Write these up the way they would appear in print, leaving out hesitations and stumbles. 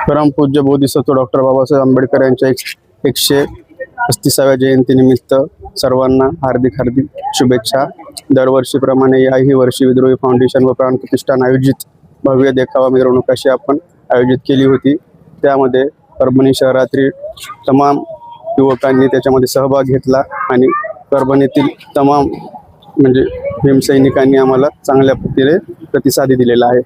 परमपूज्य बोधिसत्व डॉक्टर बाबासाहेब आंबेडकर यांच्या 135व्या जयंतीनिमित्त सर्वांना हार्दिक शुभेच्छा। दरवर्षीप्रमाणे याही वर्षी विद्रोही फाउंडेशन व प्राण प्रतिष्ठान आयोजित भव्य देखावा मिरवणूक अशी आपण आयोजित केली होती। त्यामध्ये परभणी शहरातील तमाम युवकांनी त्याच्यामध्ये सहभाग घेतला आणि परभणीतील तमाम म्हणजे भीमसैनिकांनी आम्हाला चांगल्या पद्धतीने प्रतिसाद दिलेला आहे।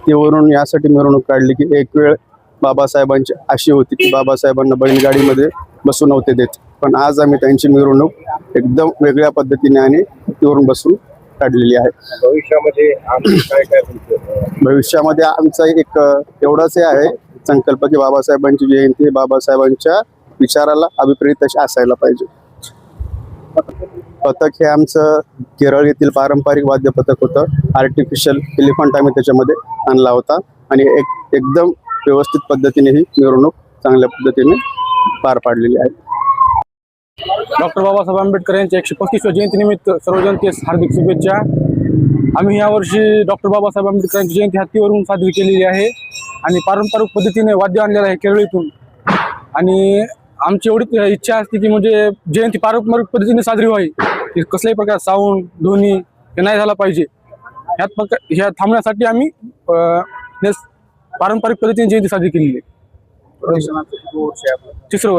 त्यावरून यासाठी मिरवणूक काढली की एक वेळ बाबासाहेबांची अशी होती की बाबासाहेबांना बैलगाडीमध्ये बसू नव्हते देत, पण आज आम्ही त्यांची मिरवणूक एकदम वेगळ्या पद्धतीने आणि त्यावरून बसून काढलेली आहे। भविष्यामध्ये आमचा एक एवढाच आहे संकल्प की बाबासाहेबांची जयंती बाबासाहेबांच्या विचाराला अभिप्रेत अशी असायला पाहिजे। पथक हे आमचं केरळ येथील पारंपरिक वाद्य पथक होतं। आर्टिफिशियल एलिफंट आम्ही त्याच्यामध्ये आणला होता आणि एकदम व्यवस्थित पद्धतीने ही मिरवणूक चांगल्या पद्धतीने पार पाडलेली आहे। डॉक्टर बाबासाहेब आंबेडकर यांच्या 135व्या जयंतीनिमित्त सर्व जनतेस हार्दिक शुभेच्छा। आम्ही यावर्षी डॉक्टर बाबासाहेब आंबेडकर यांची जयंती हत्तीवरून साजरी केलेली आहे आणि पारंपरिक पद्धतीने वाद्य आणलेलं आहे केरळीतून। आणि आमची एवढी इच्छा असते की म्हणजे जयंती पारंपरिक पद्धतीने साजरी व्हावी, की कसल्याही प्रकार साऊंड ध्वनी हे नाही झाला पाहिजे। ह्या थांबण्यासाठी आम्ही पारंपरिक पद्धतीने जयंती साजरी केलेली आहे। तिसरं